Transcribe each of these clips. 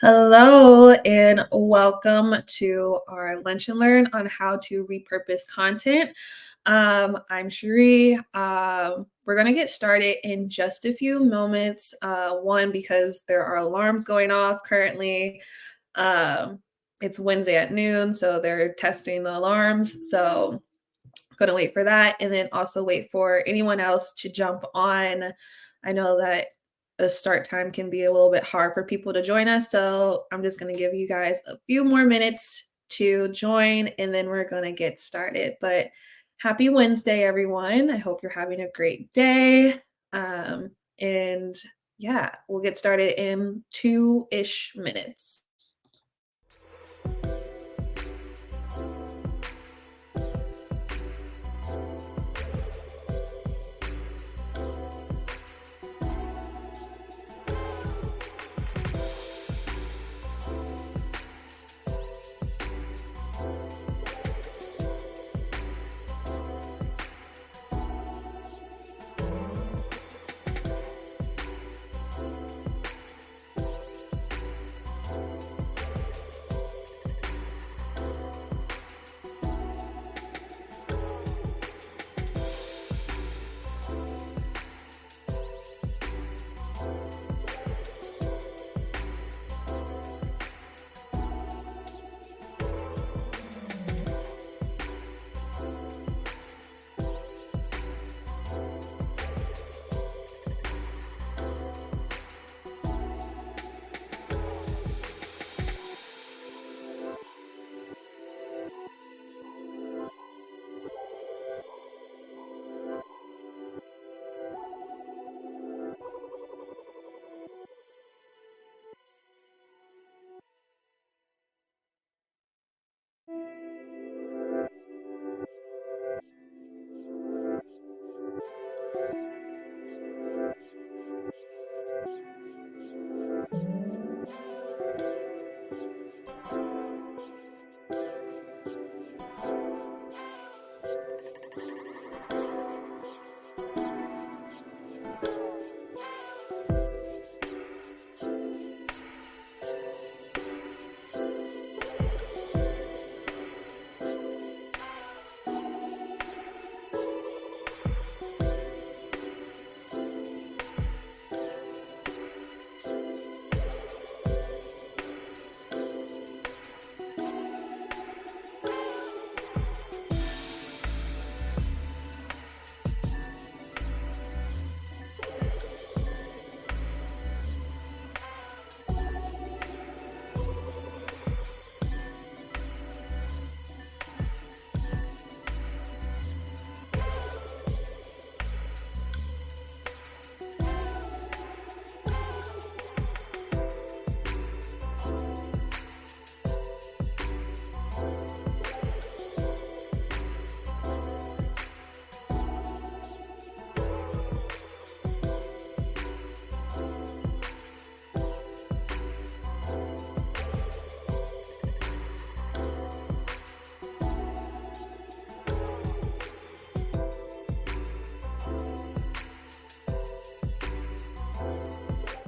Hello and welcome to our lunch and learn on how to repurpose content. I'm Cherie. We're going to get started in just a few moments. One, because there are alarms going off currently. Um, it's Wednesday at noon, so they're testing the alarms. So going to wait for that and then also wait for anyone else to jump on. I know that a start time can be a little bit hard for people to join us, so I'm just going to give you guys a few more minutes to join and then we're going to get started. But happy Wednesday, everyone. I hope you're having a great day. And yeah, we'll get started in 2-ish minutes.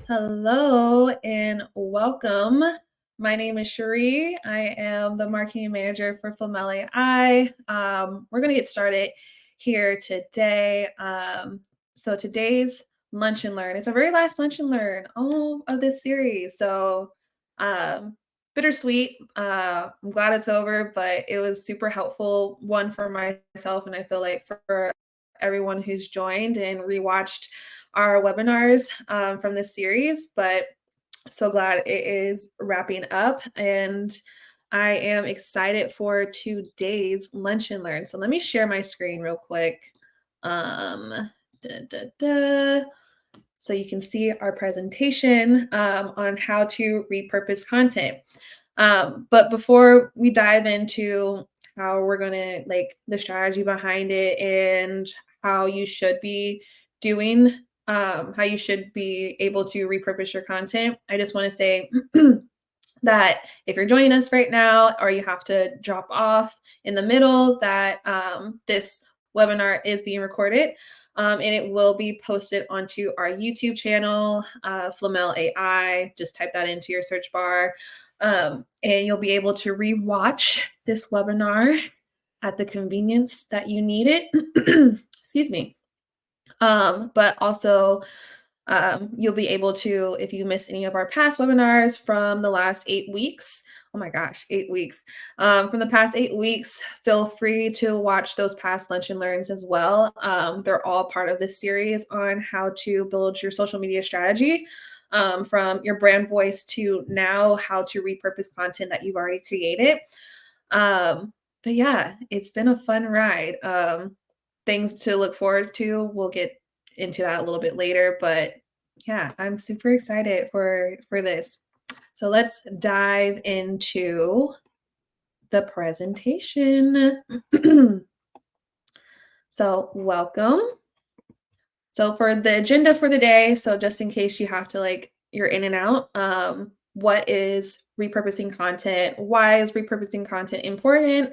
Hello and welcome. My name is Cherie. I am the marketing manager for Flamel AI. We're going to get started here today. So today's lunch and learn. It's our very last lunch and learn of this series. So um, bittersweet. I'm glad it's over, but it was super helpful. One for myself, and I feel like for everyone who's joined and rewatched our webinars from this series, but so glad it is wrapping up and I am excited for today's lunch and learn. So let me share my screen real quick. Da, da, da. So you can see our presentation on how to repurpose content. But before we dive into how we're going to like the strategy behind it and how you should be doing, how you should be able to repurpose your content, I just want to say that if you're joining us right now or you have to drop off in the middle, that this webinar is being recorded. and it will be posted onto our YouTube channel, Flamel AI. Just type that into your search bar, and you'll be able to rewatch this webinar at the convenience that you need it. Excuse me. But also, you'll be able to, if you miss any of our past webinars from the last 8 weeks, oh my gosh, 8 weeks, from the past 8 weeks, feel free to watch those past lunch and learns as well. They're all part of this series on how to build your social media strategy, from your brand voice to now how to repurpose content that you've already created. But yeah, it's been a fun ride. Things to look forward to. We'll get into that a little bit later, but yeah, I'm super excited for this. So let's dive into the presentation. So welcome. So for the agenda for the day, so just in case you have to you're in and out, what is repurposing content? Why is repurposing content important?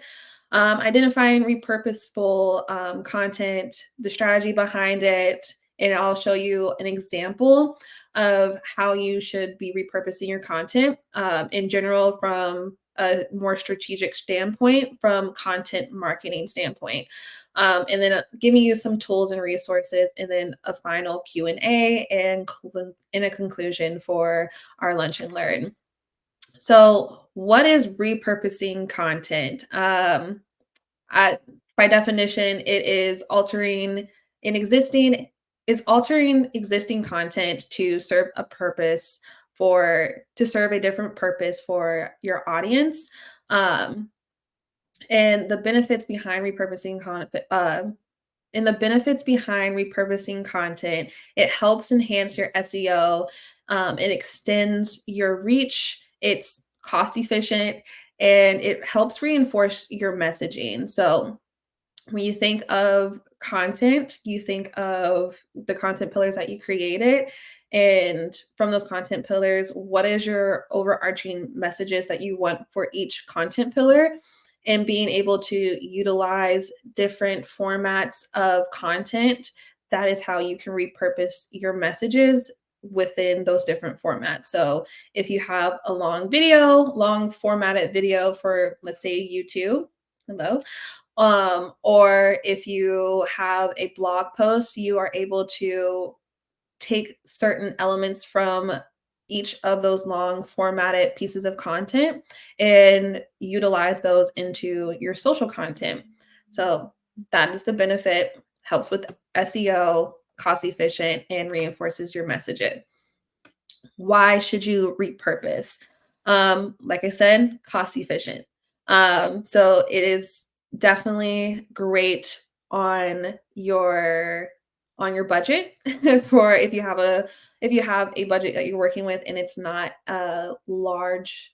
Identifying repurposeful content, the strategy behind it, and I'll show you an example of how you should be repurposing your content in general from a more strategic standpoint, from content marketing standpoint. And then giving you some tools and resources, and then a final Q&A and in a conclusion for our lunch and learn. So what is repurposing content? By definition, it is altering existing content to serve a purpose to serve a different purpose for your audience. And the benefits behind repurposing content, it helps enhance your SEO. It extends your reach. It's cost efficient, and it helps reinforce your messaging. So when you think of content, you think of the content pillars that you created. And from those content pillars, what is your overarching messages that you want for each content pillar? And being able to utilize different formats of content, that is how you can repurpose your messages within those different formats. So if you have a long formatted video for, let's say, YouTube, hello, or if you have a blog post, you are able to take certain elements from each of those long formatted pieces of content and utilize those into your social content. So that is the benefit, helps with SEO, cost efficient, and reinforces your messaging. Why should you repurpose? Like I said, cost efficient. So it is definitely great on your budget for if you have a budget that you're working with and it's not a large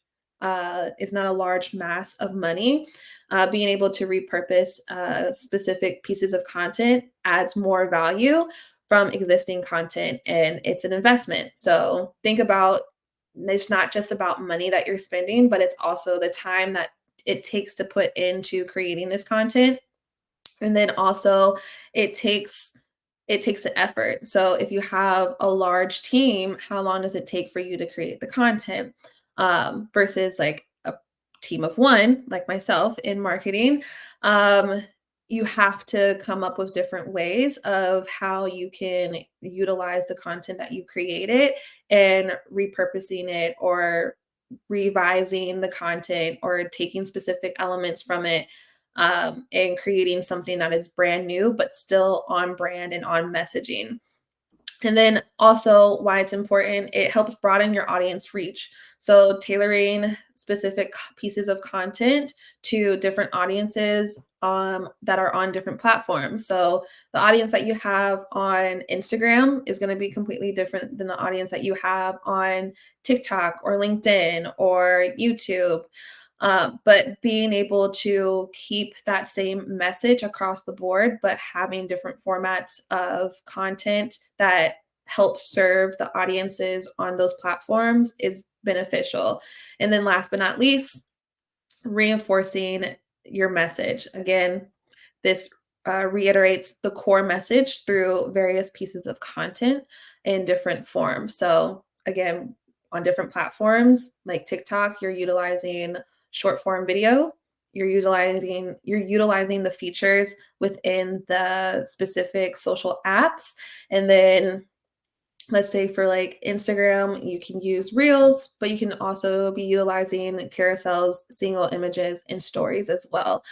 mass of money. Being able to repurpose specific pieces of content adds more value from existing content, and it's an investment. So think about, it's not just about money that you're spending, but it's also the time that it takes to put into creating this content. And then also it takes the effort. So if you have a large team, how long does it take for you to create the content? Versus like a team of one, like myself in marketing, you have to come up with different ways of how you can utilize the content that you created and repurposing it, or revising the content, or taking specific elements from it, and creating something that is brand new but still on brand and on messaging. And then also why it's important, it helps broaden your audience reach. So tailoring specific pieces of content to different audiences that are on different platforms. So the audience that you have on Instagram is going to be completely different than the audience that you have on TikTok or LinkedIn or YouTube. But being able to keep that same message across the board, but having different formats of content that help serve the audiences on those platforms is beneficial. And then last but not least, reinforcing your message. Again, this reiterates the core message through various pieces of content in different forms. So, again, on different platforms like TikTok, you're utilizing short form video. You're utilizing the features within the specific social apps, and then let's say for like Instagram, you can use reels, but you can also be utilizing carousels, single images, and stories as well.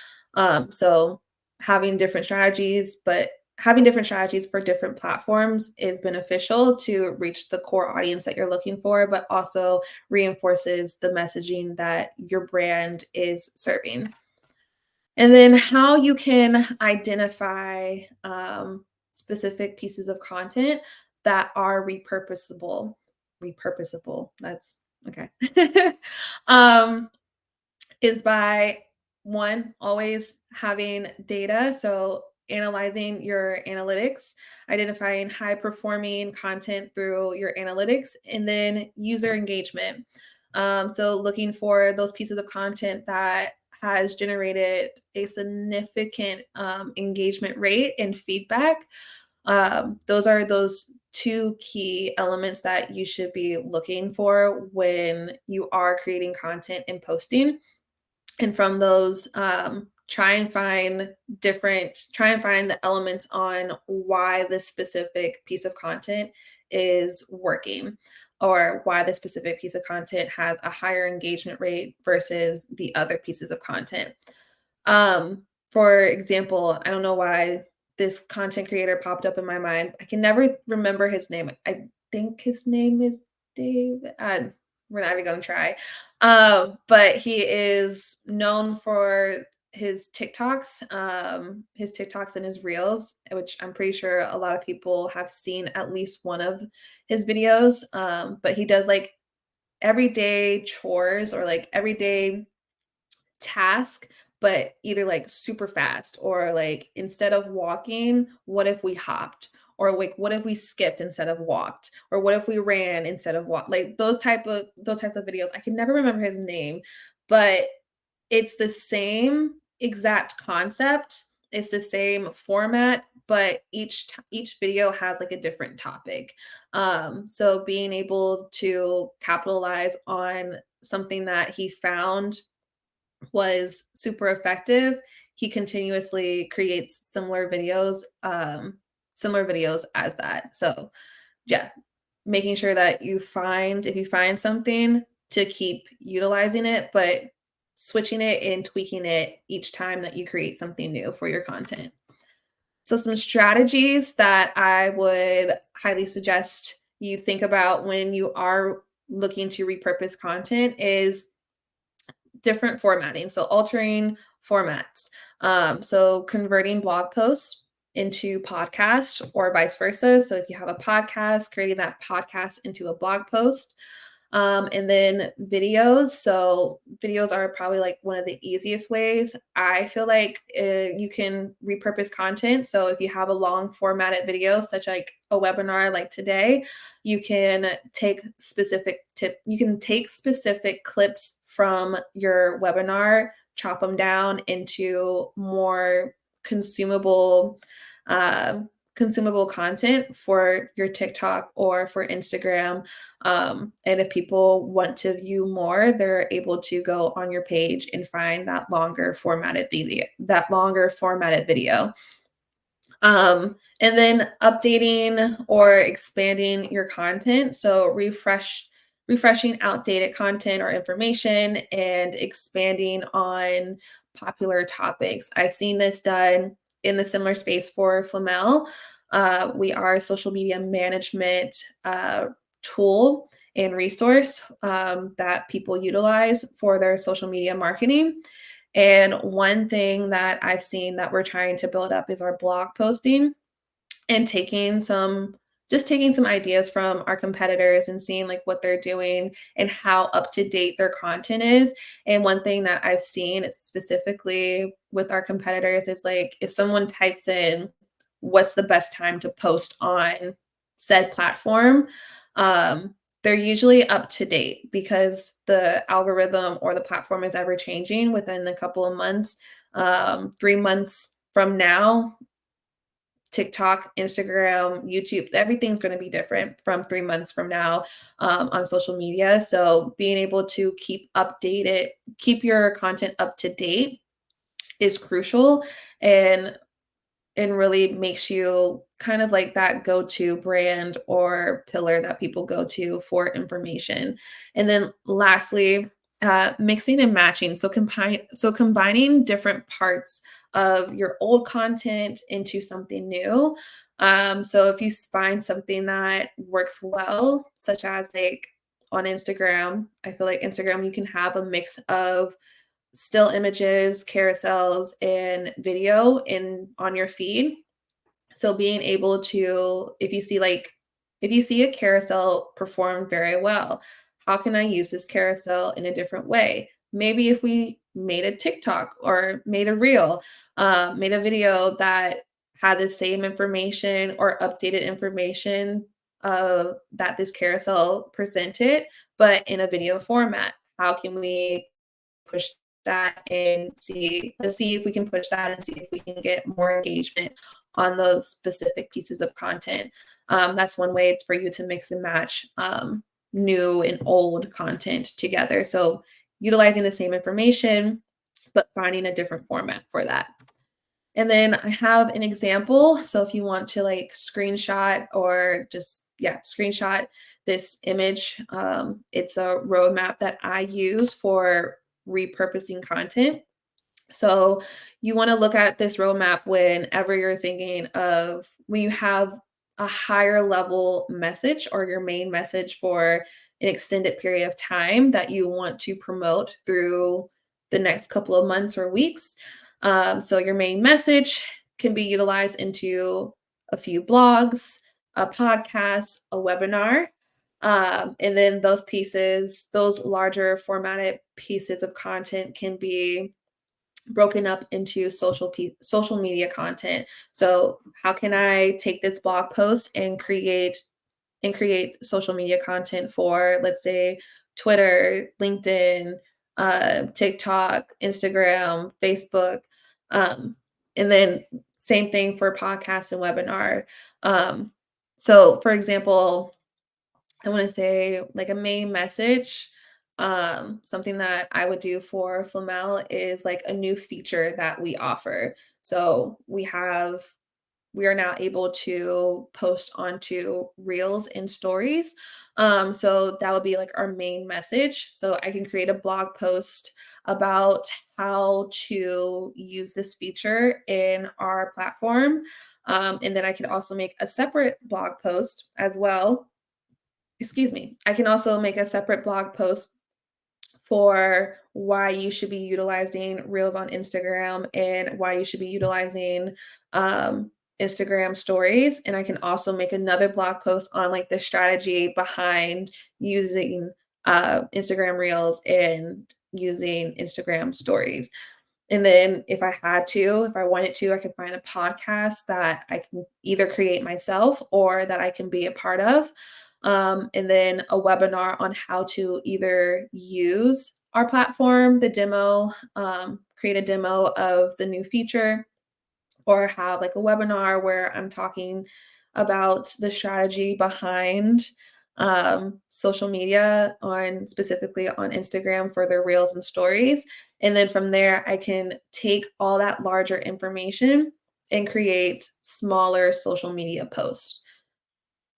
So having different strategies, but having different strategies for different platforms is beneficial to reach the core audience that you're looking for, but also reinforces the messaging that your brand is serving. And then how you can identify specific pieces of content that are repurposable. Repurposable. That's okay. um, is by one, always having data. So analyzing your analytics, identifying high performing content through your analytics, and then user engagement. So looking for those pieces of content that has generated a significant engagement rate and feedback. Those are those two key elements that you should be looking for when you are creating content and posting. And from those, try and find the elements on why this specific piece of content is working, or why this specific piece of content has a higher engagement rate versus the other pieces of content. For example, I don't know why this content creator popped up in my mind. I can never remember his name. I think his name is Dave. We're not even gonna try. But he is known for his TikToks and his reels, which I'm pretty sure a lot of people have seen at least one of his videos. But he does like everyday chores or like everyday task, but either like super fast, or like instead of walking, what if we hopped? Or like what if we skipped instead of walked? Or what if we ran instead of walked? Like those types of videos. I can never remember his name, but it's the same exact concept. It's the same format, but each video has like a different topic. So being able to capitalize on something that he found was super effective. He continuously creates similar videos as that. So yeah, making sure that if you find something, to keep utilizing it, but switching it and tweaking it each time that you create something new for your content. So some strategies that I would highly suggest you think about when you are looking to repurpose content is different formatting. So altering formats. So converting blog posts into podcast or vice versa. So if you have a podcast, creating that podcast into a blog post. And then videos. So videos are probably like one of the easiest ways. I feel like you can repurpose content. So if you have a long formatted video, such like a webinar like today, you can take specific clips from your webinar, chop them down into more consumable uh, consumable content for your TikTok or for Instagram. And if people want to view more, they're able to go on your page and find that longer formatted video. And then updating or expanding your content. So refreshing outdated content or information and expanding on popular topics. I've seen this done in the similar space for Flamel. We are a social media management tool and resource that people utilize for their social media marketing. And one thing that I've seen that we're trying to build up is our blog posting, and taking some ideas from our competitors and seeing like what they're doing and how up to date their content is. And one thing that I've seen specifically with our competitors is like if someone types in what's the best time to post on said platform, they're usually up to date because the algorithm or the platform is ever changing within a couple of months. 3 months from now, TikTok, Instagram, YouTube, everything's going to be different from 3 months from now on social media. So being able to keep your content up to date is crucial. And really makes you kind of like that go-to brand or pillar that people go to for information. And then lastly, mixing and matching. Combining different parts of your old content into something new. So if you find something that works well, such as like on Instagram, I feel like Instagram, you can have a mix of still images, carousels, and video in on your feed. So being able to, if you see a carousel perform very well, how can I use this carousel in a different way? Maybe if we made a TikTok or made a reel, made a video that had the same information or updated information that this carousel presented, but in a video format. How can we push that and let's see if we can push that and see if we can get more engagement on those specific pieces of content. That's one way for you to mix and match new and old content together. So utilizing the same information, but finding a different format for that. And then I have an example. So if you want to like screenshot or just, yeah, screenshot this image, it's a roadmap that I use for repurposing content. So you want to look at this roadmap whenever you're thinking of when you have a higher level message or your main message for an extended period of time that you want to promote through the next couple of months or weeks. So your main message can be utilized into a few blogs, a podcast, a webinar. And then those larger formatted pieces of content can be broken up into social media content. So how can I take this blog post and create social media content for, let's say, Twitter, LinkedIn, TikTok, Instagram, Facebook, um, and then same thing for podcast and webinar. Um, so, for example, I want to say like a main message. Something that I would do for Flamel is like a new feature that we offer. So we are now able to post onto reels and stories. So that would be like our main message. So I can create a blog post about how to use this feature in our platform. And then I can also make a separate blog post as well. Excuse me. I can also make a separate blog post for why you should be utilizing Reels on Instagram and why you should be utilizing Instagram stories. And I can also make another blog post on like the strategy behind using Instagram Reels and using Instagram stories. And then if I wanted to, I could find a podcast that I can either create myself or that I can be a part of. And then a webinar on how to either use our platform, the demo, create a demo of the new feature, or have like a webinar where I'm talking about the strategy behind social media on specifically on Instagram for their reels and stories. And then from there, I can take all that larger information and create smaller social media posts.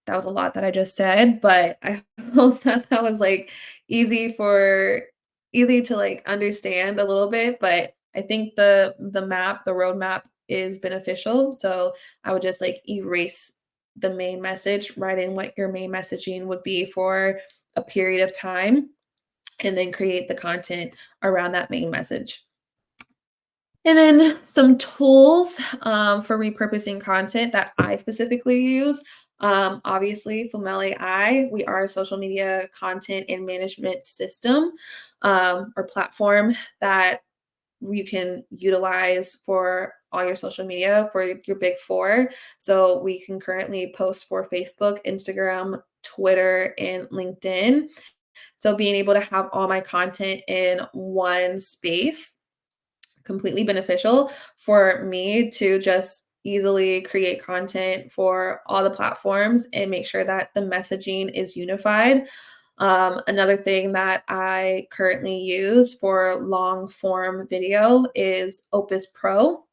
That was a lot that I just said, but I hope that that was like easy to like understand a little bit. But I think the roadmap is beneficial. So I would just like erase the main message, write in what your main messaging would be for a period of time, and then create the content around that main message. And then some tools for repurposing content that I specifically use. Obviously, Flamel AI, we are a social media content and management system or platform that you can utilize for all your social media for your big four. So we can currently post for Facebook, Instagram, Twitter, and LinkedIn. So being able to have all my content in one space completely beneficial for me to just easily create content for all the platforms and make sure that the messaging is unified. Another thing that I currently use for long form video is Opus Pro,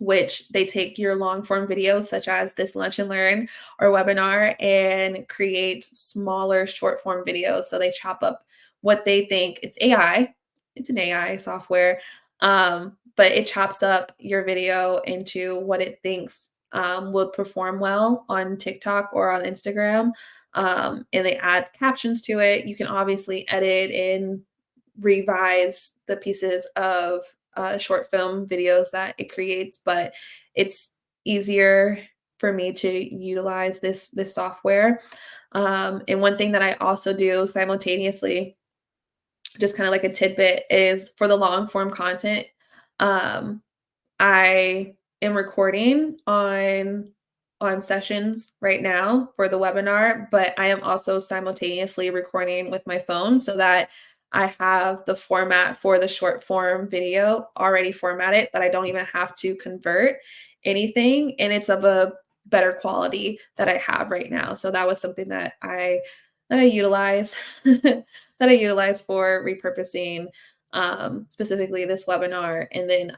which they take your long form videos, such as this lunch and learn or webinar, and create smaller short form videos. So they chop up what they think it's AI, it's an AI software, but it chops up your video into what it thinks would perform well on TikTok or on Instagram. And they add captions to it. You can obviously edit and revise the pieces of short film videos that it creates, but it's easier for me to utilize this software. And one thing that I also do simultaneously, just kind of like a tidbit, is for the long form content. Um, I am recording on sessions right now for the webinar, but I am also simultaneously recording with my phone so that I have the format for the short form video already formatted, that I don't even have to convert anything, and it's of a better quality that I have right now. So that was something that I utilize that I utilize for repurposing, specifically this webinar, and then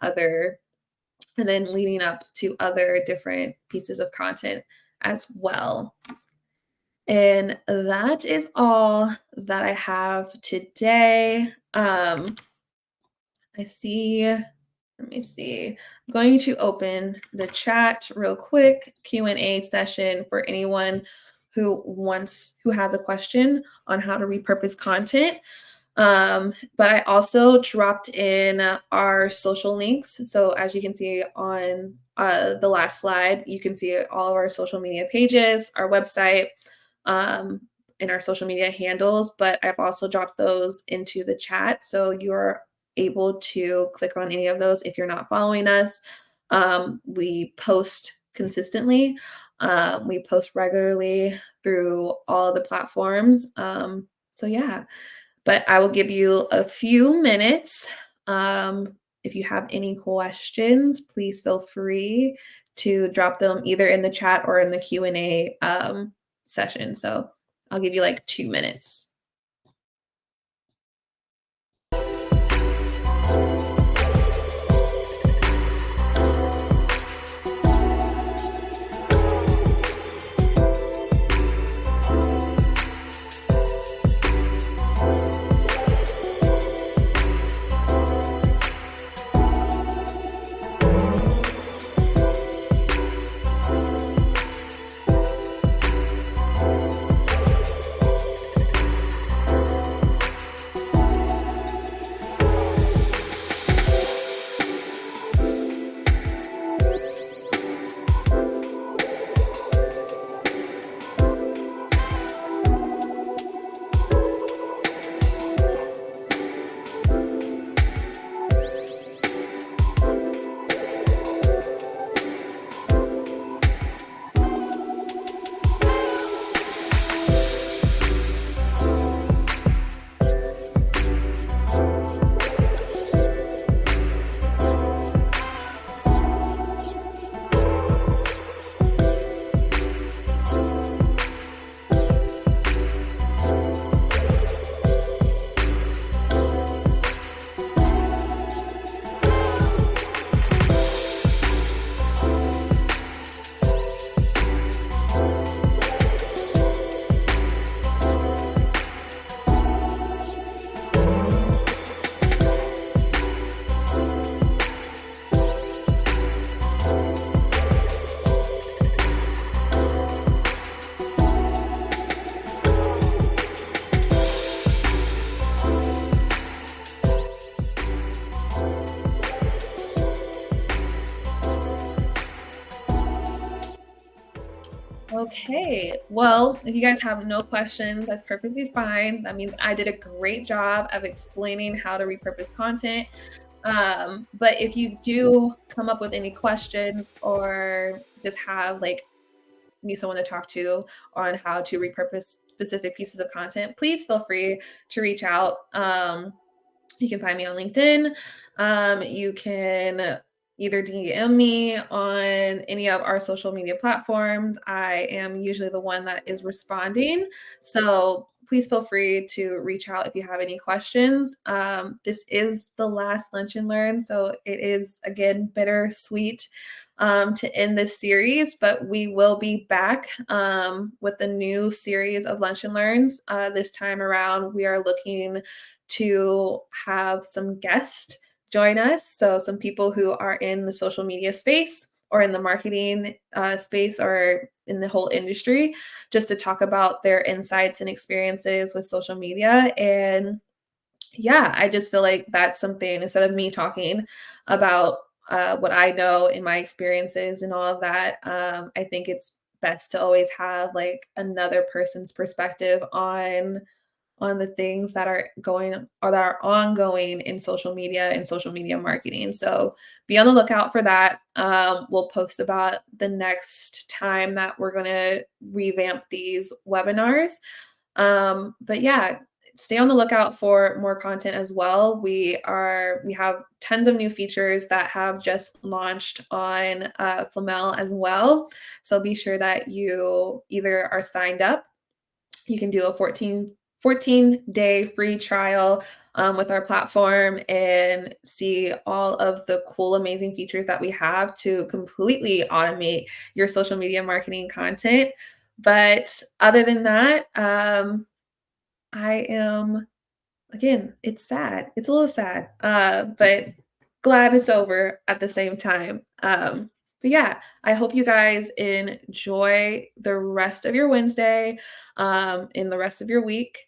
leading up to other different pieces of content as well. And that is all that I have today. I see, let me see. I'm going to open the chat real quick, Q&A session for anyone who has a question on how to repurpose content. But I also dropped in our social links. So as you can see on the last slide, you can see all of our social media pages, our website, um, and our social media handles. But I've also dropped those into the chat. So you're able to click on any of those if you're not following us. We post consistently. We post regularly through all the platforms. So yeah, but I will give you a few minutes. Um, if you have any questions, please feel free to drop them either in the chat or in the Q&A session. So I'll give you like 2 minutes. Okay, well, if you guys have no questions, that's perfectly fine. That means I did a great job of explaining how to repurpose content. But if you do come up with any questions or just have like need someone to talk to on how to repurpose specific pieces of content, please feel free to reach out. You can find me on LinkedIn. You can either DM me on any of our social media platforms. I am usually the one that is responding. So please feel free to reach out if you have any questions. This is the last Lunch and Learn. So it is, again, bittersweet to end this series, but we will be back with a new series of Lunch and Learns. This time around, we are looking to have some guests join us. So, some people who are in the social media space or in the marketing space or in the whole industry, just to talk about their insights and experiences with social media. And yeah, I just feel like that's something instead of me talking about what I know in my experiences and all of that. I think it's best to always have like another person's perspective on the things that are going or that are ongoing in social media and social media marketing. So be on the lookout for that. We'll post about the next time that we're going to revamp these webinars. But yeah, stay on the lookout for more content as well. We have tons of new features that have just launched on Flamel as well. So be sure that you either are signed up. You can do a 14-day free trial with our platform and see all of the cool, amazing features that we have to completely automate your social media marketing content. But other than that, I am again, it's sad. It's a little sad, but glad it's over at the same time. But yeah, I hope you guys enjoy the rest of your Wednesday, in the rest of your week.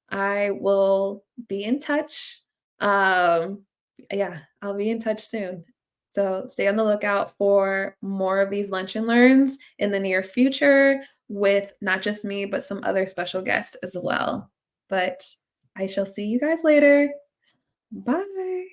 I will be in touch. Um, yeah, I'll be in touch soon. So stay on the lookout for more of these lunch and learns in the near future with not just me, but some other special guests as well. But I shall see you guys later. Bye.